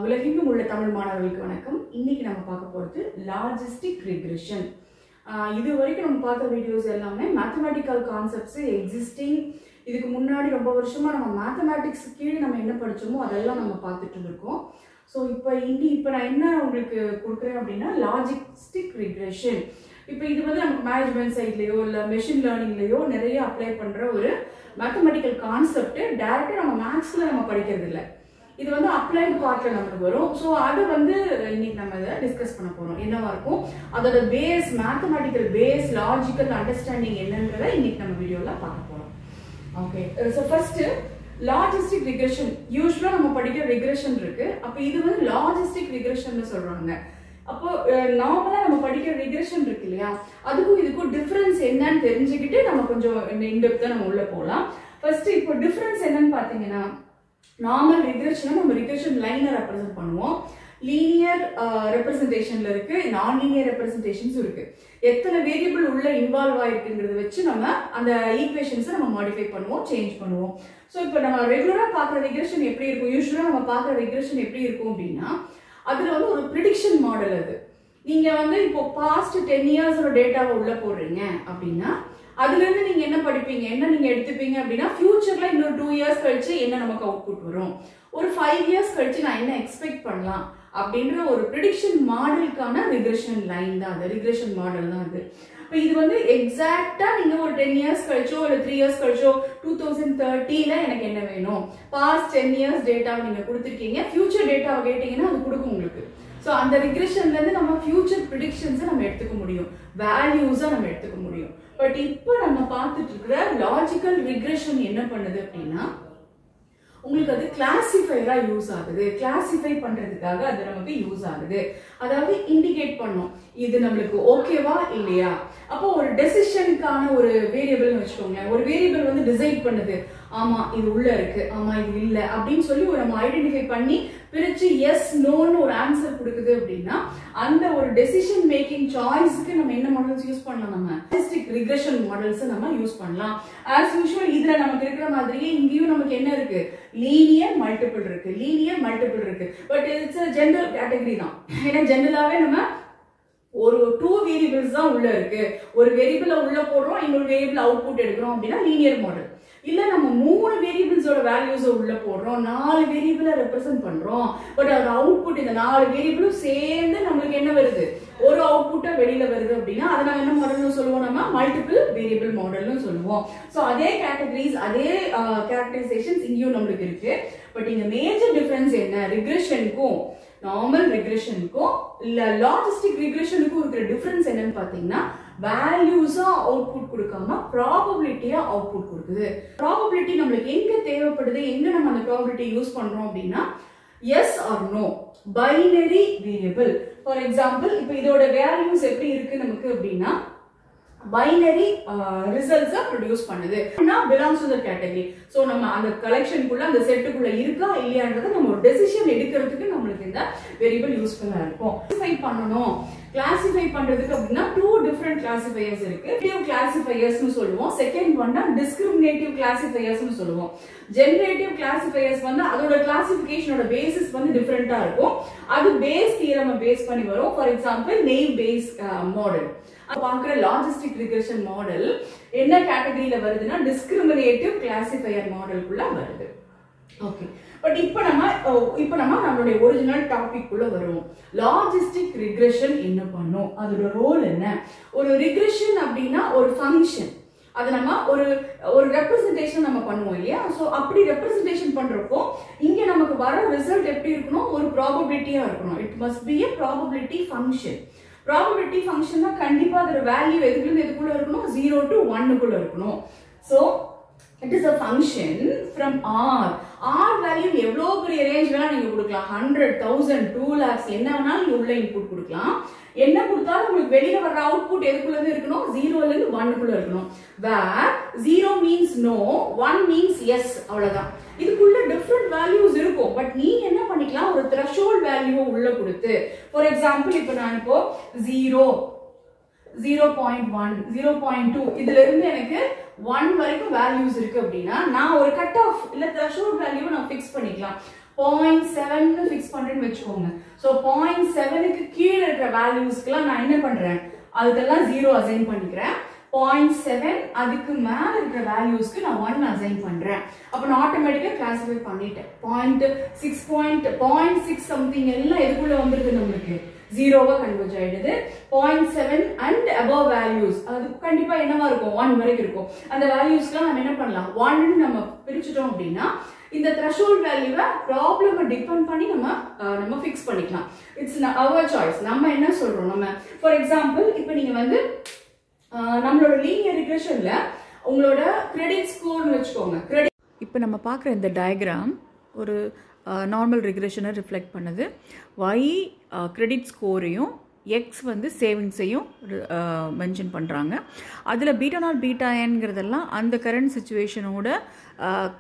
உலகெங்கும் உள்ள தமிழ் மாணவர்களுக்கு வணக்கம். இன்னைக்கு நம்ம பார்க்க போறது லாஜிஸ்டிக் ரிக்ரெஷன். இது வரைக்கும் நம்ம பார்த்த வீடியோஸ் எல்லாமே மேத்தமேட்டிக்கல் கான்செப்ட்ஸ் எக்ஸிஸ்டிங், இதுக்கு முன்னாடி ரொம்ப வருஷமா நம்ம மேத்தமேட்டிக்ஸ் கீழே நம்ம என்ன படிச்சோமோ அதெல்லாம் நம்ம பார்த்துட்டு இருக்கோம். ஸோ இப்போ நான் என்ன உங்களுக்கு கொடுக்குறேன் அப்படின்னா லாஜிஸ்டிக் ரிக்ரெஷன். இப்போ இது வந்து நமக்கு மேனேஜ்மெண்ட் சைட்லேயோ இல்லை மெஷின் லேர்னிங்லேயோ நிறைய அப்ளை பண்ணுற ஒரு மேத்தமெட்டிக்கல் கான்செப்ட். டைரெக்டாக நம்ம மேக்ஸில் நம்ம படிக்கிறது இல்லை, இது வந்து அப்ளைடு பார்ட்டில் நமக்கு வரும். ஸோ அதை வந்து இன்னைக்கு நம்ம இதை டிஸ்கஸ் பண்ண போகிறோம். என்னவா இருக்கும் அதோட base, mathematical base, logical understanding என்னன்றதை இன்னைக்கு நம்ம வீடியோவில் பார்க்க போகிறோம். Okay, so first logistic regression. யூஸ்வலாக நம்ம படிக்கிற ரிக்ரெஷன் இருக்கு, அப்போ இது வந்து லாஜிஸ்டிக் ரிக்ரெஷன் சொல்றாங்க. அப்போ நார்மலாக நம்ம படிக்கிற ரிக்ரெஷன் இருக்கு இல்லையா, அதுக்கும் இதுக்கும் டிஃபரன்ஸ் என்னன்னு தெரிஞ்சுக்கிட்டு நம்ம கொஞ்சம் இன்டெப்த்தாக நம்ம உள்ள போகலாம். ஃபர்ஸ்ட் இப்போ டிஃபரன்ஸ் என்னன்னு பார்த்தீங்கன்னா, நார்மல் ரிக்ரெஷனை நம்ம ரிக்ரெஷன் லைனை ரெப்ரசென்ட் பண்ணுவோம். லீனியர் ரெப்ரசன்டேஷன்ல இருக்கு, நான் லீனியர் ரெப்ரசன்டேஷன்ஸ் இருக்கு. எத்தனை வேரியபிள் உள்ள இன்வால்வ் ஆயிருக்குங்கிறத வச்சு நம்ம அந்த ஈக்குவேஷன்ஸை நம்ம மாடிஃபை பண்ணுவோம், சேஞ்ச் பண்ணுவோம். ஸோ இப்போ நம்ம ரெகுலரா பார்க்குற ரிக்ரெஷன் எப்படி இருக்கும், யூஸ்வலா நம்ம பார்க்குற ரிக்ரெஷன் எப்படி இருக்கும் அப்படின்னா, அதுல வந்து ஒரு ப்ரிடிக்ஷன் மாடல். அது நீங்க வந்து இப்போ பாஸ்ட் 10 இயர்ஸோட டேட்டாவை உள்ள போடுறீங்க அப்படின்னா, அதுல இருந்து நீங்க என்ன படிப்பீங்க, என்ன நீங்க எடுத்துப்பீங்க அப்படின்னா, ஃபியூச்சர்ல இன்னொரு 2 இயர்ஸ் கழிச்சு என்ன நமக்கு அவுட்புட் வரும், ஒரு 5 இயர்ஸ் கழிச்சு நான் என்ன எக்ஸ்பெக்ட் பண்ணலாம் அப்படின்ற ஒரு ப்ரிடிக்ஷன் மாடலுக்கான ரிக்ரெஷன் லைன் தான் அது, ரிக்ரெஷன் மாடல் தான் அது. இப்போ இது வந்து எக்ஸாக்டா நீங்க ஒரு 10 இயர்ஸ் கழிச்சோ இல்லை 3 இயர்ஸ் கழிச்சோ 2030ல எனக்கு என்ன வேணும், பாஸ்ட் 10 இயர்ஸ் டேட்டாவை நீங்க கொடுத்துருக்கீங்க, ஃபியூச்சர் டேட்டாவை கேட்டீங்கன்னா அது கொடுக்கும் உங்களுக்கு. ஸோ அந்த ரிக்ரெஷன்ல இருந்து நம்ம ஃபியூச்சர் ப்ரிடிக்ஷன்ஸை நம்ம எடுத்துக்க முடியும், வேல்யூஸை நம்ம எடுத்துக்க முடியும். பட் இப்போ நம்ம பார்த்துட்டு இருக்கிற லாஜிக்கல் ரிக்ரெஷன் என்ன பண்ணுது அப்படின்னா, உங்களுக்கு அது கிளாசிஃபையரா யூஸ் ஆகுது, கிளாசிஃபை பண்றதுக்காக அது நமக்கு யூஸ் ஆகுது. அதாவது இண்டிகேட் பண்ணும் இது நம்மளுக்கு ஓகேவா இல்லையா. அப்போ ஒரு டெசிஷனுக்கான ஒரு வேரியபிள்னு வச்சுக்கோங்க, ஒரு வேரியபிள் வந்து டிசைட் பண்ணுது, ஆமா இது உள்ள இருக்கு, ஆமா இது இல்ல அப்படின்னு சொல்லி ஒரு நம்ம ஐடென்டிஃபை பண்ணி பிரிச்சு எஸ் நோன்னு ஒரு ஆன்சர் கொடுக்குது அப்படின்னா, அந்த ஒரு டெசிஷன் மேக்கிங் சாய்ஸ்க்கு நம்ம என்ன மாடல்ஸ் யூஸ் பண்ணலாம், நம்ம லாஜிஸ்டிக் ரிக்ரெஷன் மாடல்ஸ் நம்ம யூஸ் பண்ணலாம். ஆஸ் யூஷுவல் இதுல நமக்கு இருக்கிற மாதிரியே இங்கேயும் நமக்கு என்ன இருக்கு, லீனியர் மல்டிபிள் இருக்கு, லீனியர் மல்டிபிள் இருக்கு. பட் இட்ஸ் ஜெனரல் கேட்டகரி தான். ஏன்னா ஜெனரலாவே நம்ம ஒரு 2 வேரியபிள்ஸ் தான் உள்ள இருக்கு, ஒரு வேரியபிள உள்ள போடுறோம், இன்னொரு வேரியபிள் அவுட்புட் எடுக்கிறோம் அப்படின்னா லீனியர் மாடல். இல்ல நம்ம 3 வேரியபிள்ஸோட வேல்யூஸ் உள்ள போடுறோம், 4 வேரியபிளை ரெப்ரசென்ட் பண்றோம், பட் அதோட அவுட்புட் இந்த 4 வேரியபிளும் சேர்ந்து நம்மளுக்கு என்ன வருது, ஒரு அவுட்புட்டா வெளியில வருது அப்படின்னா அதை நம்ம என்ன மாடல்னு சொல்லுவோம், நம்ம மல்டிபிள் வேரியபிள் மாடல்னு சொல்லுவோம். ஸோ அதே கேட்டகரிஸ், அதே கேரக்டரைசேஷன்ஸ் இங்கேயும் நம்மளுக்கு இருக்கு. பட் இங்க மேஜர் டிஃபரன்ஸ் என்ன, ரிக்ரெஷனுக்கும் நார்மல் ரிக்ரெஷனுக்கும் இல்ல லாஜிஸ்டிக் ரிக்ரெஷனுக்கும் இருக்கிற டிஃபரன்ஸ் என்னன்னு பாத்தீங்கன்னா, வேல்யூஸா அவுட்புட் கொடுக்காம ப்ராபபிலிட்டியா அவுட்புட் கொடுக்குது. ப்ராபபிலிட்டி நம்மளுக்கு எங்க தேவைப்படுது, எங்க நம்ம அந்த ப்ராபபிலிட்டி யூஸ் பண்றோம் அப்படின்னா, yes or no, binary variable. For example இப்போ இதோட வேல்யூஸ் எப்படி இருக்கு நமக்கு அப்படின்னா, பைனரி ரிசல்ட்ஸை ப்ரொடியூஸ் பண்ணுது, belongs to the category. So நம்ம அந்த கலெக்ஷனுக்குள்ள அந்த செட்டுக்குள்ள இருக்கா இல்லையான்றதை நம்ம ஒரு டெசிஷன் எடுக்கிறதுக்கு நம்மளுக்கு இந்த வேரியபிள் யூஸ்ஃபுல்லா இருக்கும். கிளாசிஃபை பண்ணணும், கிளாசிஃபை பண்றதுக்கு அப்படின்னா 2 டிஃபரெண்ட் கிளாசிஃபையர்ஸ் இருக்கு. ஜெனரேட்டிவ் கிளாசிஃபையர்ஸ்னு சொல்லுவோம், செகண்ட் ஒன்னா டிஸ்கிரிமினேட்டிவ் கிளாசிஃபையர்ஸ்னு சொல்லுவோம். ஜெனரேட்டிவ் கிளாசிஃபையர்ஸ் வந்து அதோட கிளாசிஃபிகேஷனோட பேசிஸ் வந்து டிஃபரெண்டா இருக்கும், அது பேஸ் தியரம் பேஸ் பண்ணி வரும். ஃபார் எக்ஸாம்பிள் நெய்வ் பேஸ் மாடல் பார்க்குற லாஜிஸ்டிக் ரிக்ரெஷன் மாடல் என்ன கேட்டகரியில வருதுன்னா, டிஸ்கிரிமினேட்டிவ் கிளாசிஃபையர் மாடலுக்குள்ள வருது. ஓகே, பட் இப்போ நம்ம நம்மளுடைய ஒரிஜினல் டாபிக் குள்ள வருவோம். லாஜிஸ்டிக் ரிக்ரெஷன் என்ன பண்ணும், அதோட ரோல் என்ன. ஒரு ரிக்ரெஷன் அப்படின்னா ஒரு ஃபங்க்ஷன், அது நம்ம ஒரு ரெப்ரசன்டேஷன் நம்ம பண்ணுவோம் இல்லையா. ஸோ அப்படி ரெப்ரசன்டேஷன் பண்றப்போ இங்க நமக்கு வர ரிசல்ட் எப்படி இருக்கணும், ஒரு ப்ராபபிலிட்டியா இருக்கணும். It must be a probability function. Probability ஃபங்க்ஷன்னா கண்டிப்பா அதோட வேல்யூ எதுக்குள்ள எதுக்குள்ள இருக்கணும், 0 to 1 இருக்கணும். So it is a function from R. R value எவ்வளோ பெரிய ரேஞ்ச் வேணா நீங்க கொடுக்கலாம், 100,000 2 lakhs என்ன வேணாலும் நீங்க உள்ள இன்புட் கொடுக்கலாம். என்ன கொடுத்தாலும் உங்களுக்கு வெளியில வர அவுட்புட் எதுக்குள்ள இருந்து இருக்கணும், 0ல இருந்து 1க்குள்ள இருக்கணும். where 0 means no, 1 means yes, அவ்வளவுதான். இதுக்குள்ள டிஃபரெண்ட் வேல்யூஸ் இருக்கும், பட் நீங்க என்ன பண்ணிக்கலாம், ஒரு த்ரெஷோல்ட் வேல்யூவை உள்ள கொடுத்து, ஃபார் எக்ஸாம்பிள் இப்போ நான் இப்போ 0 0.1 0.2 இதுல இருந்து எனக்கு 1 வரைக்கும் வேல்யூஸ் இருக்கு அப்படின்னா நான் ஒரு கட் ஆஃப் இல்ல த்ரெஷோல்ட் வேல்யூ நான் ஃபிக்ஸ் பண்ணிக்கலாம். 0.7 ஃபிக்ஸ் பண்றேன்னு வெச்சுக்கோங்க. சோ 0.7க்கு கீழ இருக்கிற வேல்யூஸ்க்குலாம் நான் என்ன பண்றேன், அதுக்கெல்லாம் 0 அசைன் பண்ணிக்கிறேன். 0.7 அதுக்கு மேல இருக்கிற வேல்யூஸ்க்கு நான் 1 அசைன் பண்றேன். அப்ப நான் ஆட்டோமேட்டிக்கா கிளாசிஃபை பண்ணிட்டேன். 0.6 சம்திங் எல்லாம் எதுக்குள்ள வந்துருது, நம்மளுக்கு 0வா கன்வர்ஜ் ஆயிடுது. 0.7 அண்ட் above வேல்யூஸ் அது கண்டிப்பா என்னவா இருக்கும், 1 வரைக்கும் இருக்கும். அந்த வேல்யூஸ்க்குலாம் நம்ம என்ன பண்ணலாம், 1 நம்ம பிரிச்சுட்டோம் அப்படின்னா இந்த threshold வேல்யூவை ப்ராப்ளமை டிபெண்ட் பண்ணி நம்ம ஃபிக்ஸ் பண்ணிக்கலாம். It's our choice. நம்ம என்ன சொல்றோம், நம்ம ஃபார் எக்ஸாம்பிள் இப்போ நீங்க வந்து நம்மளோட லீனியர் ரிக்ரெஷன்ல உங்களோட கிரெடிட் ஸ்கோர்னு வெச்சுக்கோங்க. இப்போ நம்ம பார்க்குற இந்த டயக்ராம் ஒரு நார்மல் ரிக்ரெஷனை ரிஃப்ளெக்ட் பண்ணுது. y கிரெடிட் ஸ்கோரையும் எக்ஸ் வந்து சேவிங்ஸையும் மென்ஷன் பண்ணுறாங்க. அதில் பீட்டா நாட் பீட்டா என்கிறதெல்லாம் அந்த கரண்ட் சுச்சுவேஷனோட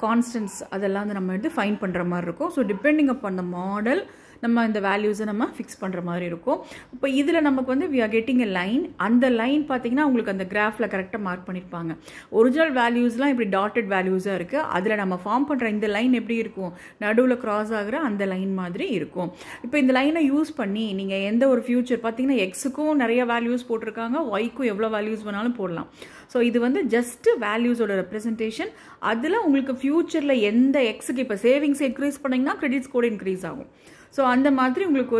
கான்ஸ்டன்ட்ஸ் அதெல்லாம் வந்து நம்ம எடுத்து ஃபைன் பண்ணுற மாதிரி இருக்கும். ஸோ டிபெண்டிங் அப் அந்த மாடல் நம்ம இந்த வேல்யூஸை நம்ம ஃபிக்ஸ் பண்ணுற மாதிரி இருக்கும். இப்போ இதில் நமக்கு வந்து we are getting a line. அந்த லைன் பார்த்தீங்கன்னா உங்களுக்கு அந்த கிராஃபில் கரெக்டாக மார்க் பண்ணியிருப்பாங்க. ஒரிஜினல் வேல்யூஸ்லாம் இப்படி டாட்டட் வேல்யூஸாக இருக்குது. அதில் நம்ம ஃபார்ம் பண்ணுற இந்த லைன் எப்படி இருக்கும், நடுவில் கிராஸ் ஆகிற அந்த லைன் மாதிரி இருக்கும். இப்போ இந்த லைனை யூஸ் பண்ணி நீங்கள் எந்த ஒரு ஃபியூச்சர் பார்த்தீங்கன்னா எக்ஸுக்கும் நிறைய வேல்யூஸ் போட்டிருக்காங்க, ஒய்க்கும் எவ்வளோ வேல்யூஸ் வேணாலும் போடலாம். ஸோ இது வந்து ஜஸ்ட்டு வேல்யூஸோட ரெப்ரசன்டேஷன். அதில் உங்களுக்கு ஃபியூச்சரில் எந்த எக்ஸுக்கு இப்போ சேவிங்ஸ் இன்க்ரீஸ் பண்ணிங்கன்னா கிரெடிட் ஸ்கோர் இன்க்ரீஸ் ஆகும். ஸோ அந்த மாதிரி உங்களுக்கு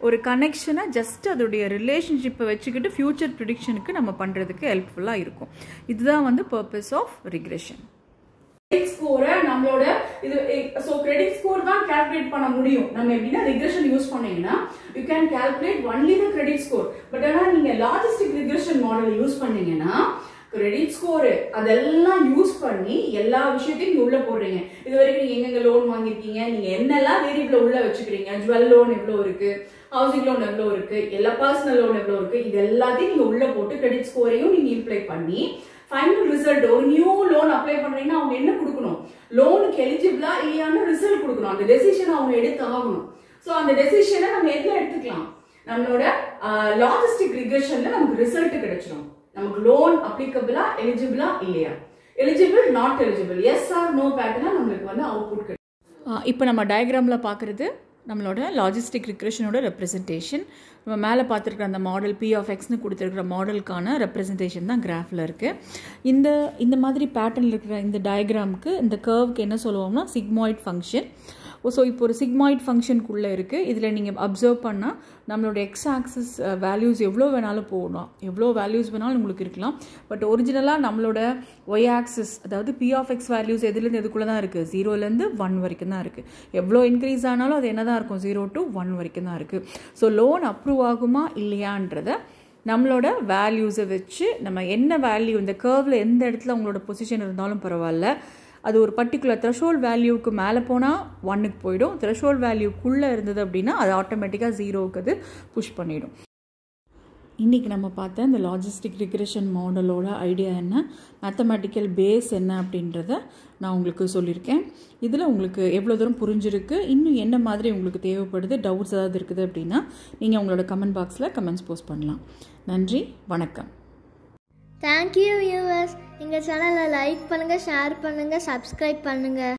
ஒரு கனெக்ஷனை ஜஸ்ட் அதோடைய ரிலேஷன்ஷிப்பை வச்சுக்கிட்டு ஃபியூச்சர் ப்ரிடிக்ஷனுக்கு நம்ம பண்ணுறதுக்கு ஹெல்ப்ஃபுல்லாக இருக்கும். இதுதான் வந்து பர்பஸ் ஆஃப் ரிக்ரெஷன். கிரெடிட் ஸ்கோரை நம்மளோட கிரெடிட் ஸ்கோர் தான் கால்குலேட் பண்ண முடியும். நம்ம எப்படின்னா ரிக்ரெஷன் யூஸ் பண்ணீங்கன்னா you can calculate only the credit score. But ஆனால் நீங்க லாஜிஸ்டிக் ரிக்ரெஷன் மாடல் யூஸ் பண்ணீங்கன்னா கிரெடிட் ஸ்கோர் அதெல்லாம் யூஸ் பண்ணி எல்லா விஷயத்தையும் நீங்க உள்ள போடுறீங்க. இது வரைக்கும் நீங்க எங்க லோன் வாங்கிருக்கீங்க, நீங்க என்னெல்லாம் வேரியபிள் உள்ள வச்சுக்கிறீங்க, ஜுவல் லோன் எவ்வளவு இருக்கு, ஹவுசிங் லோன் எவ்வளவு இருக்கு, எல்லா பர்சனல் லோன் எவ்வளவு இருக்கு, இது எல்லாத்தையும் நீங்க உள்ள போட்டு கிரெடிட் ஸ்கோரையும் நீங்க இம்ப்ளை பண்ணி ஃபைனல் ரிசல்ட் ஒரு நியூ லோன் அப்ளை பண்றீங்கன்னா அவங்க என்ன கொடுக்கணும், லோனுக்கு எலிஜிபிளா இல்லையான்னு ரிசல்ட் கொடுக்கணும். அந்த டெசிஷன் அவங்க எடுத்து ஆகணும். ஸோ அந்த டெசிஷனை நம்ம எதுல எடுத்துக்கலாம், நம்மளோட லாஜிஸ்டிக் ரிக்ரெஷன்ல நமக்கு ரிசல்ட் கிடைச்சிடும். நமக்கு லோன் அப்ளிகபிளா எலிஜிபிளா இல்லையா, eligible not eligible, yes or no பேட்டர்னா நம்மளுக்கு வந்து அவுட்புட் கிடைக்கும். இப்போ நம்ம டயக்ராமில் பார்க்குறது நம்மளோட லாஜிஸ்டிக் ரிக்ரெஷனோட ரெப்ரசன்டேஷன். நம்ம மேலே பார்த்துருக்குற அந்த மாடல் பி ஆஃப் எக்ஸ்னு கொடுத்துருக்குற மாடலுக்கான ரெப்ரசன்டேஷன் தான் கிராஃபில் இருக்குது. இந்த மாதிரி பேட்டர்னில் இருக்கிற இந்த டயக்ராமுக்கு இந்த கர்வுக்கு என்ன சொல்லுவோம்னா சிக்மாய்ட் ஃபங்க்ஷன். ஸோ இப்போ ஒரு சிக்மாய்ட் ஃபங்க்ஷனுக்குள்ளே இருக்குது. இதில் நீங்கள் அப்சர்வ் பண்ணால் நம்மளோட எக்ஸ் ஆக்சிஸ் வேல்யூஸ் எவ்வளோ வேணாலும் போகலாம், எவ்வளோ வேல்யூஸ் வேணாலும் உங்களுக்கு இருக்கலாம். பட் ஒரிஜினலாக நம்மளோட ஒய் ஆக்சிஸ் அதாவது பி ஆஃப் எக்ஸ் வேல்யூஸ் எதுலேருந்து எதுக்குள்ளே தான் இருக்குது, 0லேருந்து 1 வரைக்கும் தான் இருக்குது. எவ்வளோ இன்க்ரீஸ் ஆனாலும் அது என்ன தான் இருக்கும், 0 to 1 வரைக்கும் தான் இருக்குது. ஸோ லோன் அப்ரூவ் ஆகுமா இல்லையான்றதை நம்மளோட வேல்யூஸை வச்சு நம்ம என்ன வேல்யூ இந்த கர்வில் எந்த இடத்துல உங்களோட பொசிஷன் இருந்தாலும் பரவாயில்ல, அது ஒரு பர்டிகுலர் த்ரெஷோல்ட் வேல்யூவுக்கு மேலே போனால் 1க்கு போயிடும். த்ரெஷோல்ட் வேல்யூக்குள்ளே இருந்தது அப்படின்னா அது ஆட்டோமேட்டிக்காக 0க்கு அது புஷ் பண்ணிடும். இன்றைக்கி நம்ம பார்த்த இந்த லாஜிஸ்டிக் ரிக்ரெஷன் மாடலோட ஐடியா என்ன, மேத்தமேட்டிக்கல் பேஸ் என்ன அப்படின்றத நான் உங்களுக்கு சொல்லியிருக்கேன். இதில் உங்களுக்கு எவ்வளோ தூரம் புரிஞ்சிருக்கு, இன்னும் என்ன மாதிரி உங்களுக்கு தேவைப்படுது, டவுட்ஸ் ஏதாவது இருக்குது அப்படின்னா நீங்கள் உங்களோட கமெண்ட் பாக்ஸில் கமெண்ட்ஸ் போஸ்ட் பண்ணலாம். நன்றி, வணக்கம். Thank you viewers. எங்கள் சேனலை லைக் பண்ணுங்கள், ஷேர் பண்ணுங்கள், சப்ஸ்கிரைப் பண்ணுங்கள்.